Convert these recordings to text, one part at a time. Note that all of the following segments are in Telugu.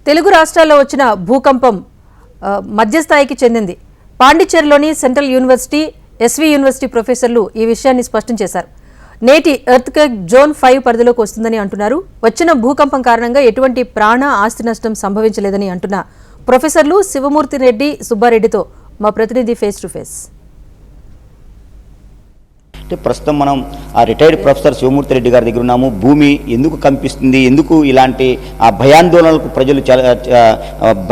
తెలుగు రాష్ట్రాల్లో వచ్చిన భూకంపం మధ్యస్థాయికి చెందింది. పాండిచ్చేరిలోని సెంట్రల్ యూనివర్సిటీ, ఎస్వి యూనివర్సిటీ ప్రొఫెసర్లు ఈ విషయాన్ని స్పష్టం చేశారు. నేటి ఎర్త్క్వేక్ జోన్ 5 పరిధిలోకి వస్తుందని అంటున్నారు. వచ్చిన భూకంపం కారణంగా ఎటువంటి ప్రాణ ఆస్తి నష్టం సంభవించలేదని అంటున్న ప్రొఫెసర్లు శివమూర్తి రెడ్డి, సుబ్బారెడ్డితో మా ప్రతినిధి ఫేస్ టు ఫేస్. అంటే ప్రస్తుతం మనం ఆ రిటైర్డ్ ప్రొఫెసర్ శివమూర్తి రెడ్డి గారి దగ్గర ఉన్నాము. భూమి ఎందుకు కంపిస్తుంది, ఎందుకు ఇలాంటి భయాందోళనలకు ప్రజలు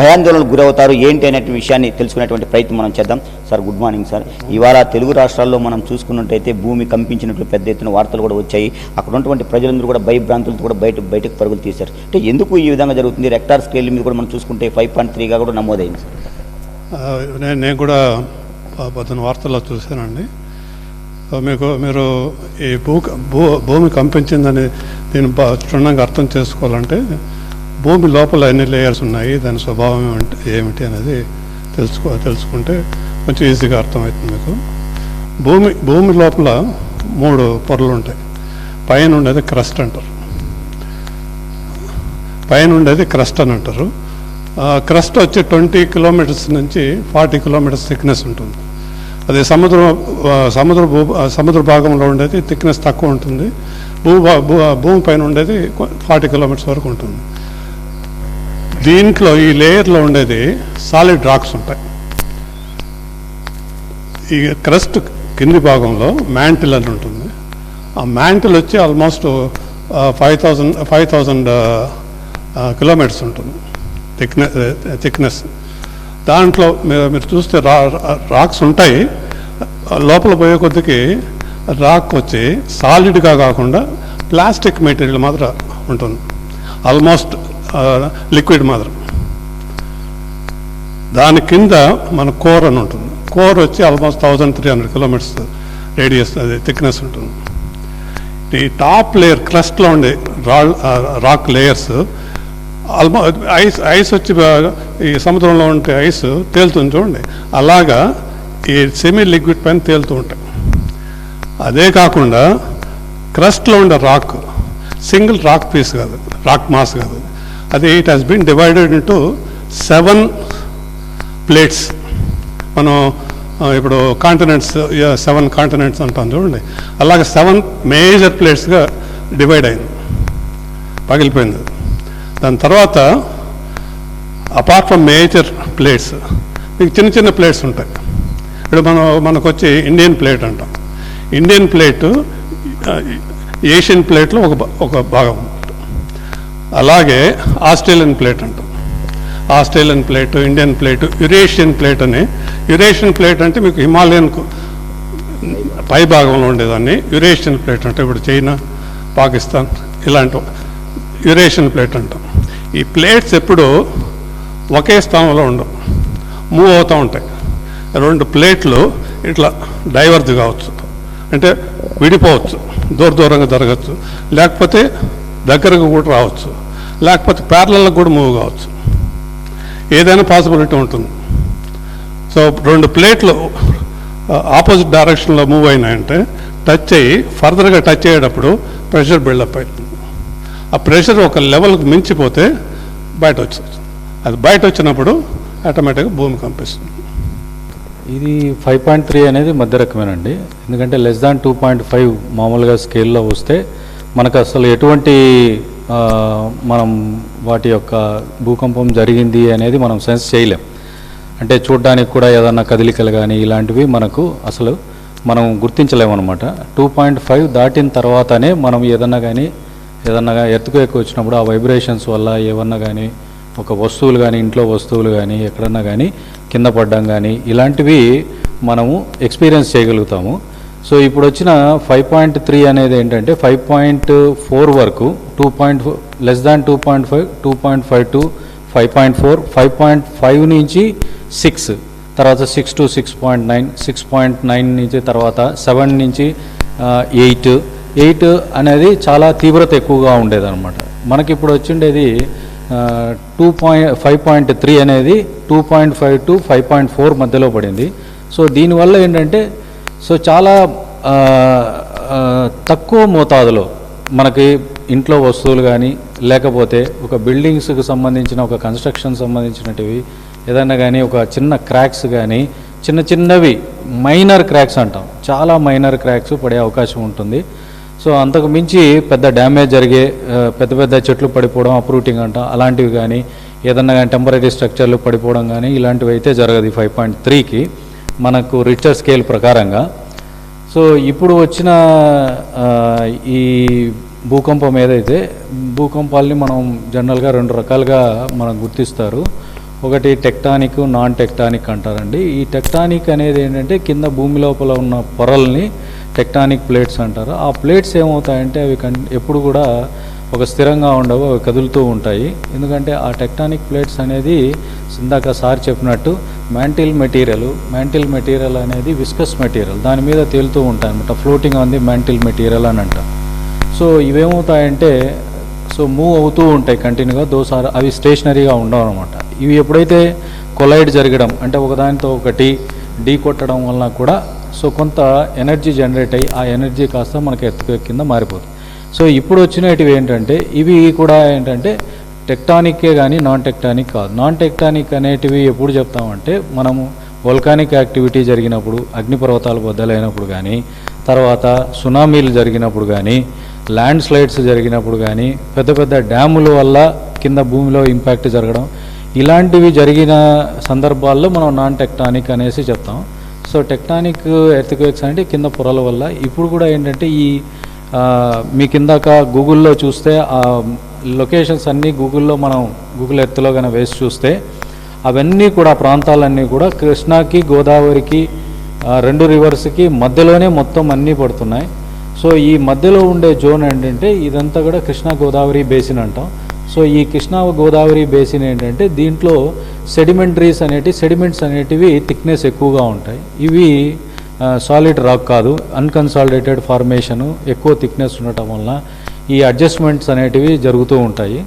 భయాందోళనకు గురవుతారు, ఏంటి అనే విషయాన్ని తెలుసుకునేటువంటి ప్రయత్నం మనం చేద్దాం. Sir, good morning sir. ఇవాళ తెలుగు రాష్ట్రాల్లో మనం చూసుకున్నట్టయితే భూమి కంపించినట్లు పెద్ద ఎత్తున వార్తలు కూడా వచ్చాయి. అక్కడ ఉన్నటువంటి ప్రజలందరూ కూడా భయభ్రాంతులతో కూడా బయటకు పరుగులు తీశారు. అంటే ఎందుకు ఈ విధంగా జరుగుతుంది? రెక్టార్ స్కేల్ మీద కూడా మనం చూసుకుంటే 5.3గా కూడా నమోదైంది. నేను కూడా పొద్దున వార్తల్లో చూశానండి. మీరు ఈ భూమి కంపించిందని దీన్ని క్షుణ్ణంగా అర్థం చేసుకోవాలంటే భూమి లోపల ఎన్ని లేయర్స్ ఉన్నాయి, దాని స్వభావం ఏమిటి అనేది తెలుసుకుంటే కొంచెం ఈజీగా అర్థమవుతుంది మీకు. భూమి లోపల 3 పొరలు ఉంటాయి. పైన ఉండేది క్రస్ట్ అంటారు. అని అంటారు. క్రస్ట్ వచ్చి 20 కిలోమీటర్స్ నుంచి 40 కిలోమీటర్స్ థిక్నెస్ ఉంటుంది. అది సముద్ర భాగంలో ఉండేది థిక్నెస్ తక్కువ ఉంటుంది. భూమి పైన ఉండేది 40 కిలోమీటర్స్ వరకు ఉంటుంది. దీంట్లో ఈ లేయర్లో ఉండేది సాలిడ్ రాక్స్ ఉంటాయి. ఈ క్రస్ట్ కింది భాగంలో మ్యాంటిల్ అని ఉంటుంది. ఆ మ్యాంటిల్ వచ్చి ఆల్మోస్ట్ 5,000 కిలోమీటర్స్ ఉంటుంది థిక్నెస్. దాంట్లో మీరు చూస్తే రాక్స్ ఉంటాయి. లోపల పోయే కొద్దికి రాక్ వచ్చి సాలిడ్గా కాకుండా ప్లాస్టిక్ మెటీరియల్ మాత్రం ఉంటుంది, ఆల్మోస్ట్ లిక్విడ్ మాత్రం. దాని కింద మన కోర్ అని ఉంటుంది. కోర్ వచ్చి ఆల్మోస్ట్ 1,300 కిలోమీటర్స్ రేడియస్, అది థిక్నెస్ ఉంటుంది. ఈ టాప్ లేయర్ క్రస్ట్లో ఉండే రాక్ లేయర్స్ ఐస్ వచ్చి ఈ సముద్రంలో ఉంటే ఐస్ తేలుతుంది చూడండి, అలాగా ఈ సెమీ లిక్విడ్ పైన తేలుతూ ఉంటాయి. అదే కాకుండా క్రస్ట్లో ఉండే రాక్ సింగిల్ రాక్ పీస్ కాదు, రాక్ మాస్ కాదు, అది it has been divided into 7 plates. మనం ఇప్పుడు కాంటినెంట్స్ 7 కాంటినెంట్స్ అంటాం చూడండి, అలాగే 7 మేజర్ ప్లేట్స్గా డివైడ్ అయింది, పగిలిపోయింది. దాని తర్వాత అపార్ట్ ఫ్రమ్ మేజర్ ప్లేట్స్ మీకు చిన్న చిన్న ప్లేట్స్ ఉంటాయి. ఇప్పుడు మనకు వచ్చి ఇండియన్ ప్లేట్ అంటాం. ఇండియన్ ప్లేటు ఏషియన్ ప్లేట్లో ఒక భాగం. అలాగే ఆస్ట్రేలియన్ ప్లేట్ అంటాం. Australian plate, Indian plate, Eurasian plate అని. యురేషియన్ ప్లేట్ అంటే మీకు హిమాలయన్ పై భాగంలో ఉండేదాన్ని యురేషియన్ ప్లేట్ అంటే. ఇప్పుడు చైనా, పాకిస్తాన్ ఇలాంటి యురేషియన్ ప్లేట్ అంటాం. ఈ ప్లేట్స్ ఎప్పుడు ఒకే స్థానంలో ఉండవు, మూవ్ అవుతూ ఉంటాయి. 2 ప్లేట్లు ఇట్లా డైవర్జ్ కావచ్చు, అంటే విడిపోవచ్చు, దూరంగా జరగచ్చు, లేకపోతే దగ్గరకు కూడా రావచ్చు, లేకపోతే ప్యారలల్గా కూడా మూవ్ కావచ్చు. ఏదైనా పాసిబిలిటీ ఉంటుంది. సో 2 ప్లేట్లు ఆపోజిట్ డైరెక్షన్లో మూవ్ అయినాయంటే టచ్ అయ్యి ఫర్దర్గా టచ్ అయ్యేటప్పుడు ప్రెషర్ బిల్డప్ అవుతుంది. ఆ ప్రెషర్ ఒక లెవెల్కి మించిపోతే బయట వచ్చేస్తుంది. అది బయట వచ్చినప్పుడు ఆటోమేటిక్గా భూమి కంపిస్తుంది. ఇది 5.3 అనేది మధ్య రకమేనండి. ఎందుకంటే లెస్ దాన్ 2.5 మామూలుగా స్కేల్లో వస్తే మనకు అసలు ఎటువంటి మనం వాటి యొక్క భూకంపం జరిగింది అనేది మనం సెన్స్ చేయలేం. అంటే చూడడానికి కూడా ఏదన్నా కదలికలు కానీ ఇలాంటివి మనకు అసలు మనం గుర్తించలేమన్నమాట. 2.5 దాటిన తర్వాతనే మనం ఏదన్నా ఎర్త్క్వేక్ వచ్చినప్పుడు ఆ వైబ్రేషన్స్ వల్ల ఏమన్నా కానీ ఒక వస్తువులు కానీ, ఇంట్లో వస్తువులు కానీ, ఎక్కడన్నా కానీ కింద పడ్డం కానీ ఇలాంటివి మనము ఎక్స్పీరియన్స్ చేయగలుగుతాము. సో ఇప్పుడు వచ్చిన 5.3 అనేది ఏంటంటే 5.4 వరకు, లెస్ దాన్ 2.5, 2.5 టు 5.4, 5.5 నుంచి 6, తర్వాత 6 to 6.9, 6.9 నుంచి తర్వాత 7 నుంచి 8 అనేది చాలా తీవ్రత ఎక్కువగా ఉండేదన్నమాట. మనకి ఇప్పుడు వచ్చిండేది 5.3 అనేది 2.5 to 5.4 మధ్యలో పడింది. సో దీనివల్ల ఏంటంటే చాలా తక్కువ మోతాదులో మనకి ఇంట్లో వస్తువులు కానీ లేకపోతే ఒక బిల్డింగ్స్కి సంబంధించిన ఒక కన్స్ట్రక్షన్ సంబంధించినటివి ఏదైనా కానీ ఒక చిన్న క్రాక్స్ కానీ చిన్నవి మైనర్ క్రాక్స్ అంటాం, చాలా మైనర్ క్రాక్స్ పడే అవకాశం ఉంటుంది. సో అంతకు మించి పెద్ద డ్యామేజ్ జరిగే పెద్ద చెట్లు పడిపోవడం, అప్రూటింగ్ అంటాం, అలాంటివి కానీ ఏదన్నా కానీ టెంపరీ స్ట్రక్చర్లు పడిపోవడం కానీ ఇలాంటివి అయితే జరగదు 5.3కి మనకు రిక్టర్ స్కేల్ ప్రకారంగా. సో ఇప్పుడు వచ్చిన ఈ భూకంపం ఏదైతే భూకంపాలని మనం జనరల్గా 2 రకాలుగా మనం గుర్తిస్తారు. ఒకటి టెక్టానిక్, నాన్ టెక్టానిక్ అంటారండి. ఈ టెక్టానిక్ అనేది ఏంటంటే కింద భూమి లోపల ఉన్న పొరల్ని టెక్టానిక్ ప్లేట్స్ అంటారు. ఆ ప్లేట్స్ ఏమవుతాయంటే అవి ఎప్పుడు కూడా ఒక స్థిరంగా ఉండవు, అవి కదులుతూ ఉంటాయి. ఎందుకంటే ఆ టెక్టానిక్ ప్లేట్స్ అనేది ఇందాక సార్ చెప్పినట్టు మ్యాంటిల్ మెటీరియల్ అనేది విస్కస్ మెటీరియల్, దాని మీద తేలుతూ ఉంటాయి అనమాట. Floating on the mantle material అని అంటాం. సో ఇవేమవుతాయంటే మూవ్ అవుతూ ఉంటాయి కంటిన్యూగా, దోసారి అవి స్టేషనరీగా ఉండవు అనమాట. ఇవి ఎప్పుడైతే కొలైడ్ జరగడం అంటే ఒకదానితో ఒకటి ఢీ కొట్టడం వలన కూడా కొంత ఎనర్జీ జనరేట్ అయ్యి ఆ ఎనర్జీ కాస్త మనకి ఎర్త్క్వేక్ కింద మారిపోతుంది. సో ఇప్పుడు వచ్చినవి ఏంటంటే ఇవి కూడా ఏంటంటే టెక్టానిక్కే కానీ నాన్ టెక్టానిక్ కాదు. నాన్ టెక్టానిక్ అనేటివి ఎప్పుడు చెప్తామంటే మనము వోల్కానిక్ యాక్టివిటీ జరిగినప్పుడు, అగ్నిపర్వతాలు బద్దలైనప్పుడు కానీ, తర్వాత సునామీలు జరిగినప్పుడు కానీ, ల్యాండ్ స్లైడ్స్ జరిగినప్పుడు కానీ, పెద్ద డ్యాముల వల్ల కింద భూమిలో ఇంపాక్ట్ జరగడం, ఇలాంటివి జరిగిన సందర్భాల్లో మనం నాన్ టెక్టానిక్ అనేసి చెప్తాం. సో టెక్టానిక్ ఎర్త్క్వేక్స్ అంటే కింద పొరల వల్ల. ఇప్పుడు కూడా ఏంటంటే ఈ మీ కిందాక గూగుల్లో చూస్తే ఆ లొకేషన్స్ అన్నీ గూగుల్ ఎర్త్లో కనుక వేసి చూస్తే అవన్నీ కూడా ప్రాంతాలన్నీ కూడా కృష్ణాకి, గోదావరికి, 2 రివర్స్కి మధ్యలోనే మొత్తం అన్నీ పడుతున్నాయి. సో ఈ మధ్యలో ఉండే జోన్ ఏంటంటే ఇదంతా కూడా కృష్ణా గోదావరి బేసిన్ అంటాం. సో ఈ కృష్ణా గోదావరి బేసిన్ ఏంటంటే దీంట్లో సెడిమెంట్స్ అనేటివి థిక్నెస్ ఎక్కువగా ఉంటాయి. ఇవి సాలిడ్ రాక్ కాదు, అన్కన్సాలిడేటెడ్ ఫార్మేషను, ఎక్కువ థిక్నెస్ ఉండటం వల్ల ఈ అడ్జస్ట్మెంట్స్ అనేటివి జరుగుతూ ఉంటాయి.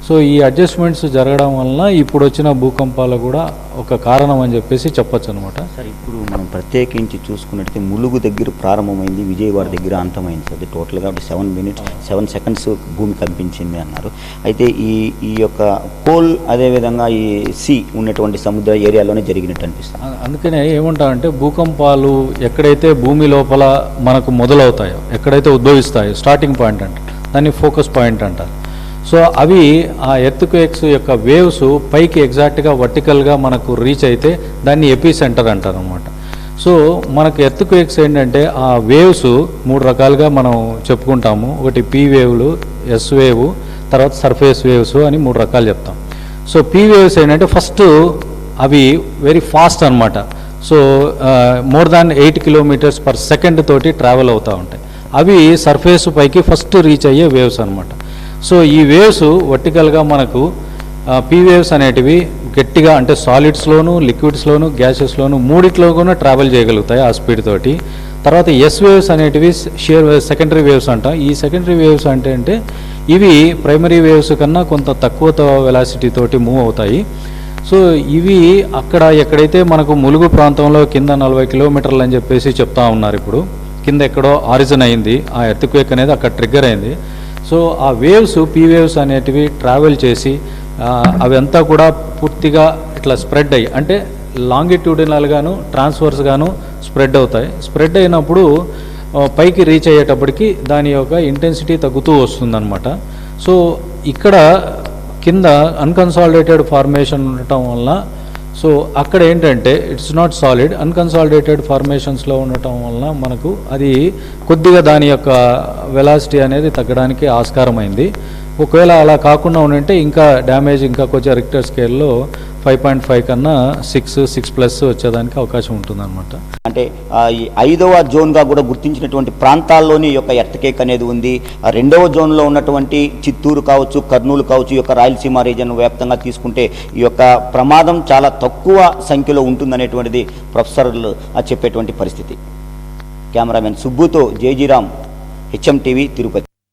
సో ఈ అడ్జస్ట్మెంట్స్ జరగడం వలన ఇప్పుడు వచ్చిన భూకంపాలు కూడా ఒక కారణం అని చెప్పేసి చెప్పొచ్చు అనమాట. సార్ ఇప్పుడు మనం ప్రత్యేకించి చూసుకున్నట్టయితే ములుగు దగ్గర ప్రారంభమైంది, విజయవాడ దగ్గర అంతమైంది. అది టోటల్గా 7 minutes 7 seconds భూమి కంపించింది అన్నారు. అయితే ఈ యొక్క పోల్ అదేవిధంగా ఈ సీ ఉన్నటువంటి సముద్ర ఏరియాలోనే జరిగినట్టు అనిపిస్తుంది. అందుకనే ఏమంటామంటే భూకంపాలు ఎక్కడైతే భూమి లోపల మనకు మొదలవుతాయో, ఎక్కడైతే ఉద్భవిస్తాయో స్టార్టింగ్ పాయింట్ అంటారు, దాన్ని ఫోకస్ పాయింట్ అంటారు. సో అవి ఆ ఎర్త్క్వేక్స్ యొక్క వేవ్స్ పైకి ఎగ్జాక్ట్గా వర్టికల్గా మనకు రీచ్ అయితే దాన్ని ఎపీ సెంటర్ అంటారు అనమాట. సో మనకు ఎర్త్క్వేక్స్ ఏంటంటే ఆ వేవ్స్ 3 రకాలుగా మనం చెప్పుకుంటాము. ఒకటి పీ వేవ్లు, ఎస్ వేవ్, తర్వాత సర్ఫేస్ వేవ్స్ అని 3 రకాలు చెప్తాం. సో పీ వేవ్స్ ఏంటంటే ఫస్ట్ అవి వెరీ ఫాస్ట్ అనమాట. సో మోర్ దాన్ 8 km/s తోటి ట్రావెల్ అవుతూ ఉంటాయి. అవి సర్ఫేస్ పైకి ఫస్ట్ రీచ్ అయ్యే వేవ్స్ అనమాట. సో ఈ వేవ్స్ వర్టికల్గా మనకు పీ వేవ్స్ అనేటివి గట్టిగా అంటే సాలిడ్స్లోను, లిక్విడ్స్లోను, గ్యాసెస్లోను మూడిట్లో కూడా ట్రావెల్ చేయగలుగుతాయి ఆ స్పీడ్ తోటి. తర్వాత ఎస్ వేవ్స్ అనేటివి సెకండరీ వేవ్స్ అంటాం. ఈ సెకండరీ వేవ్స్ అంటే ఇవి ప్రైమరీ వేవ్స్ కన్నా కొంత తక్కువ వెలాసిటీ తోటి మూవ్ అవుతాయి. సో ఇవి ఎక్కడైతే మనకు ములుగు ప్రాంతంలో కింద 40 కిలోమీటర్లు అని చెప్పేసి చెప్తా ఉన్నారు. ఇప్పుడు కింద ఎక్కడో ఆరిజిన్ అయింది, ఆ ఎర్త్క్వేక్ అనేది అక్కడ ట్రిగ్గర్ అయింది. సో ఆ వేవ్స్ పీ వేవ్స్ అనేటివి ట్రావెల్ చేసి అవి అంతా కూడా పూర్తిగా ఇట్లా స్ప్రెడ్ అయ్యి అంటే లాంగిట్యూడినల్గాను ట్రాన్స్వర్స్గాను స్ప్రెడ్ అవుతాయి. స్ప్రెడ్ అయినప్పుడు పైకి రీచ్ అయ్యేటప్పటికి దాని యొక్క ఇంటెన్సిటీ తగ్గుతూ వస్తుందన్నమాట. సో ఇక్కడ కింద అన్కన్సాలిడేటెడ్ ఫార్మేషన్ ఉండటం వల్ల సో అక్కడ ఏంటంటే ఇట్స్ నాట్ సాలిడ్, అన్కన్సాలిడేటెడ్ ఫార్మేషన్స్లో ఉండటం వలన మనకు అది కొద్దిగా దాని యొక్క వెలాసిటీ అనేది తగ్గడానికి ఆస్కారమైంది. ఒకవేళ అలా కాకుండా ఉంటే ఇంకా డ్యామేజ్ ఇంకా కొంచెం రిక్టర్ స్కేల్లో 5.5 కన్నా 6+ వచ్చేదానికి అవకాశం ఉంటుందన్నమాట. అంటే ఈ 5వ జోన్గా కూడా గుర్తించినటువంటి ప్రాంతాల్లోని ఈ యొక్క ఎర్త్క్వేక్ అనేది ఉంది. 2వ జోన్లో ఉన్నటువంటి చిత్తూరు కావచ్చు, కర్నూలు కావచ్చు, ఈ యొక్క రాయలసీమ రీజన్ వ్యాప్తంగా తీసుకుంటే ఈ యొక్క ప్రమాదం చాలా తక్కువ సంఖ్యలో ఉంటుందనేటువంటిది ప్రొఫెసర్లు చెప్పేటువంటి పరిస్థితి. కెమెరామెన్ సుబ్బుతో జేజీరామ్, HM TV, తిరుపతి.